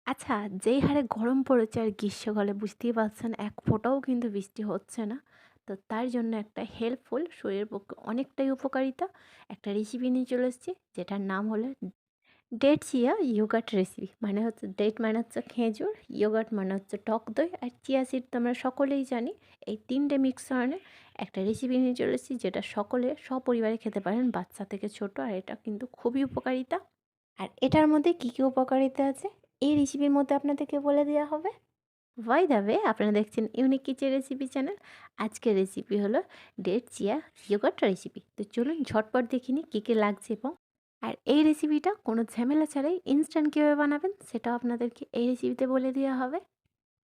আচ্ছা, যেই হারে গরম পড়েছে আর গ্রীষ্মকালে বুঝতেই পারছেন এক ফোঁটাও কিন্তু বৃষ্টি হচ্ছে না। তো তার জন্য একটা হেল্পফুল শরীরের পক্ষে অনেকটাই উপকারিতা একটা রেসিপি নিয়ে চলে এসেছি যেটার নাম হলো ডেট চিয়া ইয়োগার্ট রেসিপি। মানে হচ্ছে ডেট মানে হচ্ছে খেজুর, ইয়োগার্ট মানে হচ্ছে টক দই আর চিয়া সিড তো আমরা সকলেই জানি। এই ৩ টে মিশ্রণে একটা রেসিপি নিয়ে চলে এসেছি যেটা সকলে সপরিবারে খেতে পারেন বাচ্চা থেকে ছোট। আর এটা কিন্তু খুবই উপকারিতা। আর এটার মধ্যে কী, কী উপকারিতা আছে এই রেসিপির মধ্যে আপনাদেরকে বলে দেওয়া হবে। বাই দ্য ওয়ে আপনারা দেখছেন ইউনিক কিচেন রেসিপি চ্যানেল। আজকের রেসিপি হলো ডেট চিয়া ইয়োগার্ট রেসিপি। তো চলুন ঝটপট দেখে নিই কী, কী লাগছে আর এই রেসিপিটা কোনো ঝামেলা ছাড়াই ইনস্ট্যান্ট কীভাবে বানাবেন সেটাও আপনাদেরকে এই রেসিপিতে বলে দেওয়া হবে।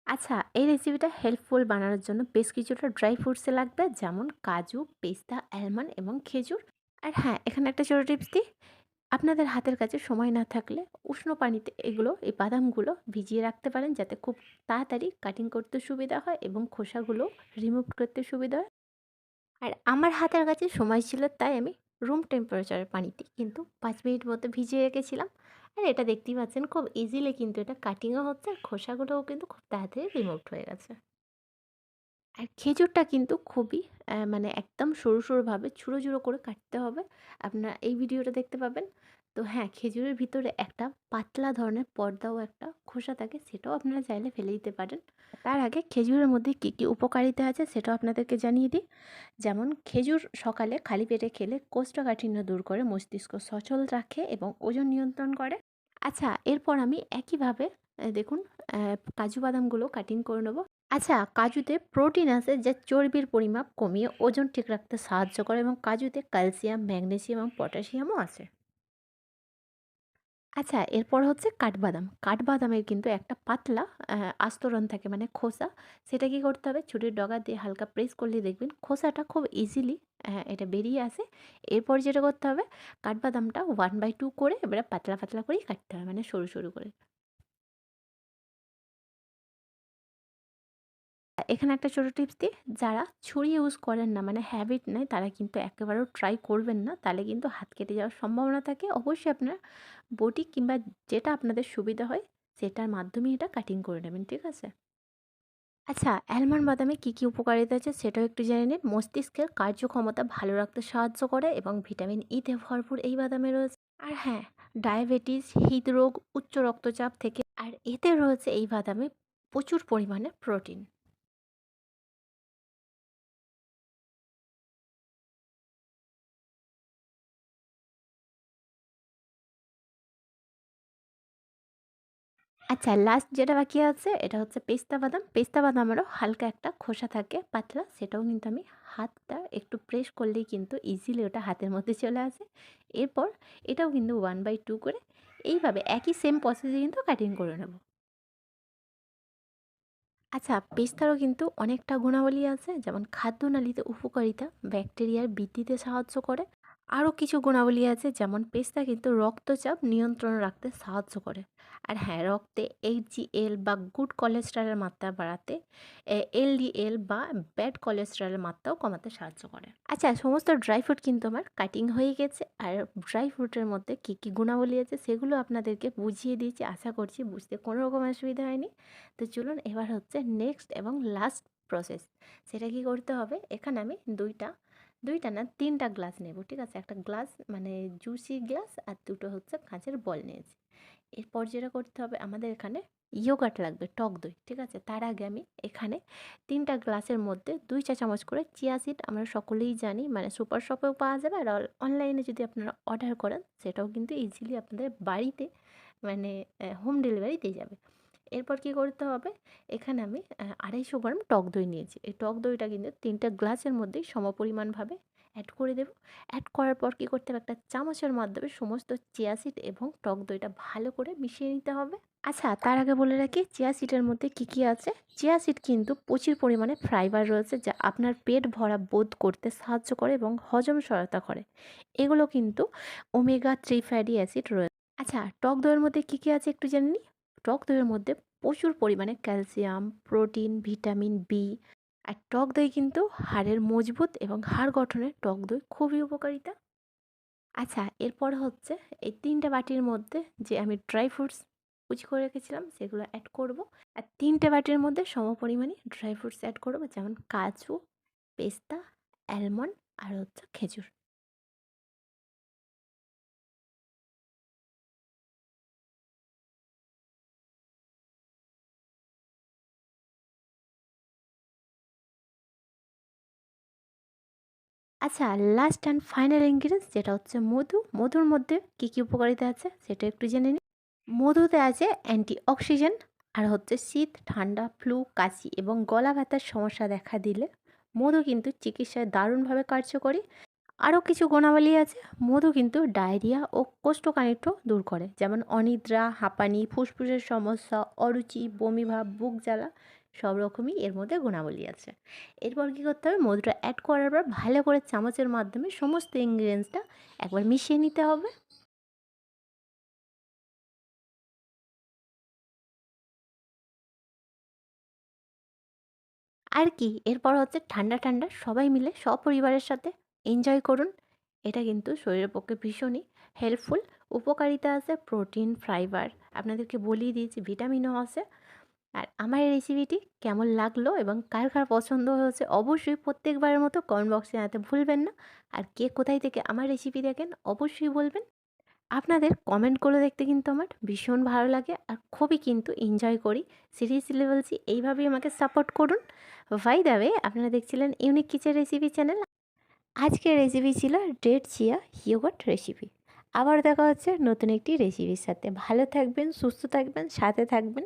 আচ্ছা, এই রেসিপিটা হেল্পফুল বানানোর জন্য বেশ কিছুটা ড্রাই ফ্রুটসে লাগবে, যেমন কাজু, পেস্তা, অ্যালমন্ড এবং খেজুর। আর হ্যাঁ, এখানে একটা ছোটো টিপস দিই, আপনাদের হাতের কাছে সময় না থাকলে উষ্ণ পানিতে এই বাদামগুলো ভিজিয়ে রাখতে পারেন, যাতে খুব তাড়াতাড়ি কাটিং করতে সুবিধা হয় এবং খোসাগুলো রিমুভ করতে সুবিধা হয়। আর আমার হাতের কাছে সময় ছিল তাই আমি রুম টেম্পারেচারের পানিতে কিন্তু 5 মিনিট মতো ভিজিয়ে রেখেছিলাম। আর এটা দেখতেই পাচ্ছেন খুব ইজিলি কিন্তু এটা কাটিংও হচ্ছে আর খোসাগুলোও কিন্তু খুব তাড়াতাড়ি রিমুভড হয়ে গেছে। আর খেজুরটা কিন্তু খুবই মানে একদম সরু সরুভাবে ঝুড়ো ঝুড়ো করে কাটতে হবে। আপনারা এই ভিডিওটা দেখতে পাবেন। তো হ্যাঁ, খেজুরের ভিতরে একটা পাতলা ধরনের পর্দাও একটা খোসা থাকে, সেটাও আপনারা চাইলে ফেলে দিতে পারেন। তার আগে খেজুরের মধ্যে কী, কী উপকারিতা আছে সেটাও আপনাদেরকে জানিয়ে দিই। যেমন খেজুর সকালে খালি পেটে খেলে কোষ্ঠকাঠিন্য দূর করে, মস্তিষ্ক সচল রাখে এবং ওজন নিয়ন্ত্রণ করে। আচ্ছা, এরপর আমি একইভাবে দেখুন কাজু বাদামগুলো কাটিং করে নেব। আচ্ছা, কাজুতে প্রোটিন আছে যা চর্বির পরিমাপ কমিয়ে ওজন ঠিক রাখতে সাহায্য করে এবং কাজুতে ক্যালসিয়াম, ম্যাগনেসিয়াম এবং পটাশিয়ামও আছে। আচ্ছা, এরপর হচ্ছে কাঠবাদাম। কাঠবাদামের কিন্তু একটা পাতলা আস্তরণ থাকে মানে খোসা। সেটা কি করতে হবে? ছুরির ডগা দিয়ে হালকা প্রেস করলেই দেখবেন খোসাটা খুব ইজিলি এটা বেরিয়ে আসে। এরপর যেটা করতে হবে, কাঠবাদামটা 1/2 করে এবারে পাতলা, পাতলা করেই কাটতে হবে, মানে সরু, সরু করে। এখানে একটা ছোটো টিপস দিই, যারা ছুরি ইউজ করেন না মানে হ্যাবিট নেই তারা কিন্তু একেবারেও ট্রাই করবেন না, তাহলে কিন্তু হাত কেটে যাওয়ার সম্ভাবনা থাকে। অবশ্যই আপনারা বটি কিংবা যেটা আপনাদের সুবিধা হয় সেটার মাধ্যমেই এটা কাটিং করে নেবেন, ঠিক আছে? আচ্ছা, অ্যালমন্ড বাদামে কী, কী উপকারিতা আছে সেটাও একটু জেনে নিন। মস্তিষ্কের কার্যক্ষমতা ভালো রাখতে সাহায্য করে এবং ভিটামিন ইতে ভরপুর এই বাদামে রয়েছে। আর হ্যাঁ, ডায়াবেটিস, হৃদরোগ, উচ্চ রক্তচাপ থেকে আর এতে রয়েছে এই বাদামে প্রচুর পরিমাণে প্রোটিন। আচ্ছা, লাস্ট যেটা বাকি আছে এটা হচ্ছে পেস্তা বাদাম। পেস্তা বাদামেরও হালকা একটা খোসা থাকে পাতলা, সেটাও কিন্তু আমি হাতটা একটু প্রেস করলেই কিন্তু ইজিলি ওটা হাতের মধ্যে চলে আসে। এরপর এটাও কিন্তু 1/2 করে এইভাবে একই সেম প্রসেসে কিন্তু কাটিং করে নেব। আচ্ছা, পেস্তারও কিন্তু অনেকটা গুণাবলী আছে, যেমন খাদ্যনালীতে উপকারিতা, ব্যাকটেরিয়ার বৃদ্ধিতে সাহায্য করে। আরও কিছু গুণাবলী আছে, যেমন পেস্তা কিন্তু রক্তচাপ নিয়ন্ত্রণে রাখতে সাহায্য করে। আর হ্যাঁ, রক্তে এইচজিএল বা গুড কোলেস্টেরলের মাত্রা বাড়াতে, এলডিএল বা ব্যাড কোলেস্টেরলের মাত্রাও কমাতে সাহায্য করে। আচ্ছা, সমস্ত ড্রাই ফ্রুট কিন্তু আমার কাটিং হয়ে গেছে। আর ড্রাই ফ্রুটের মধ্যে কী, কী গুণাবলী আছে সেগুলো আপনাদেরকে বুঝিয়ে দিয়েছি। আশা করছি বুঝতে কোনো রকম অসুবিধা হয়নি। তো চলুন এবার হচ্ছে নেক্সট এবং লাস্ট প্রসেস। সেটা কি করতে হবে? এখানে আমি ২টা না ৩টা গ্লাস নেব, ঠিক আছে? একটা গ্লাস মানে জুসি গ্লাস আর ২টো হচ্ছে কাঁচের বল নিয়েছি। এরপর যেটা করতে হবে, আমাদের এখানে ইয়োগার্ট লাগবে, টক দই, ঠিক আছে? তার আগে আমি এখানে ৩টা গ্লাসের মধ্যে ২ চা চামচ করে চিয়া সিড, আমরা সকলেই জানি মানে সুপার শপেও পাওয়া যাবে, আর অনলাইনে যদি আপনারা অর্ডার করেন সেটাও কিন্তু ইজিলি আপনাদের বাড়িতে মানে হোম ডেলিভারি দিয়ে যাবে। এরপর কি করতে হবে, এখানে আমি ২৫০ গ্রাম টক দই নিয়েছি। এই টক দইটা কিন্তু ৩টা গ্লাসের মধ্যেই সমপরিমাণভাবে অ্যাড করে দেব। অ্যাড করার পর কী করতে হবে, একটা চামচের মাধ্যমে সমস্ত চিয়া সিড এবং টক দইটা ভালো করে মিশিয়ে নিতে হবে। আচ্ছা, তার আগে বলে রাখি চিয়া সিডের মধ্যে কী, কী আছে। চিয়া সিড কিন্তু প্রচুর পরিমাণে ফাইবার রয়েছে যা আপনার পেট ভরা বোধ করতে সাহায্য করে এবং হজম সহায়তা করে। এগুলো কিন্তু ওমেগা 3 ফ্যাটি অ্যাসিড রয়েছে। আচ্ছা, টক দইয়ের মধ্যে কী, কী আছে একটু জেনে নিই। টক দইয়ের মধ্যে প্রচুর পরিমাণে ক্যালসিয়াম, প্রোটিন, ভিটামিন বি। আর টক দই কিন্তু হাড়ের মজবুত এবং হাড় গঠনে টক দই খুবই উপকারিতা। আচ্ছা, এরপর হচ্ছে এই ৩ টে বাটির মধ্যে যে আমি ড্রাই ফ্রুটস কুচি করে রেখেছিলাম সেগুলো অ্যাড করব। আর 3টে বাটির মধ্যে সমপরিমাণে ড্রাই ফ্রুটস অ্যাড করব, যেমন কাজু, পেস্তা, অ্যালমন্ড আর হচ্ছে খেজুর। আচ্ছা, লাস্ট অ্যান্ড ফাইনাল ইনগ্রিডিয়েন্টস যেটা হচ্ছে মধু। মধুর মধ্যে কী কী উপকারিতা আছে সেটা একটু জেনে নিই। মধুতে আছে অ্যান্টিঅক্সিডেন্ট, আর হচ্ছে শীত, ঠান্ডা, ফ্লু, কাশি এবং গলা ব্যথার সমস্যা দেখা দিলে মধু কিন্তু চিকিৎসায় দারুণভাবে কার্যকরী। আরও কিছু গুণাবলী আছে। মধু কিন্তু ডায়রিয়া ও কোষ্ঠকাঠিন্য দূর করে, যেমন অনিদ্রা, হাঁপানি, ফুসফুসের সমস্যা, অরুচি, বমিভাব, বুক জ্বালা, সব রকমই এর মধ্যে গুণাবলী আছে। এরপর কী করতে হবে, মধুটা অ্যাড করার পর ভালো করে চামচের মাধ্যমে সমস্ত ইনগ্রিডিয়েন্টসটা একবার মিশিয়ে নিতে হবে। আর কি, এরপর হচ্ছে ঠান্ডা ঠান্ডা সবাই মিলে সপরিবারের সাথে এনজয় করুন। এটা কিন্তু শরীরের পক্ষে ভীষণই হেল্পফুল। উপকারিতা আছে প্রোটিন, ফাইবার, আপনাদেরকে বলিয়ে দিয়েছি ভিটামিনও আছে। আর আমার এই রেসিপিটি কেমন লাগলো এবং কার কার পছন্দ হয়েছে অবশ্যই প্রত্যেকবারের মতো কমেন্ট বক্সে জানাতে ভুলবেন না। আর কে কোথায় থেকে আমার রেসিপি দেখেন অবশ্যই বলবেন। আপনাদের কমেন্টগুলো দেখতে কিন্তু আমার ভীষণ ভালো লাগে আর খুবই কিন্তু এনজয় করি। সিরিয়াসলি বলছি, এইভাবেই আমাকে সাপোর্ট করুন। বাই দ্য ওয়ে, আপনারা দেখছিলেন ইউনিক কিচেন রেসিপি চ্যানেল। আজকের রেসিপি ছিল ডেট চিয়া ইয়োগার্ট রেসিপি। আবার দেখা হচ্ছে নতুন একটি রেসিপির সাথে। ভালো থাকবেন, সুস্থ থাকবেন, সাথে থাকবেন।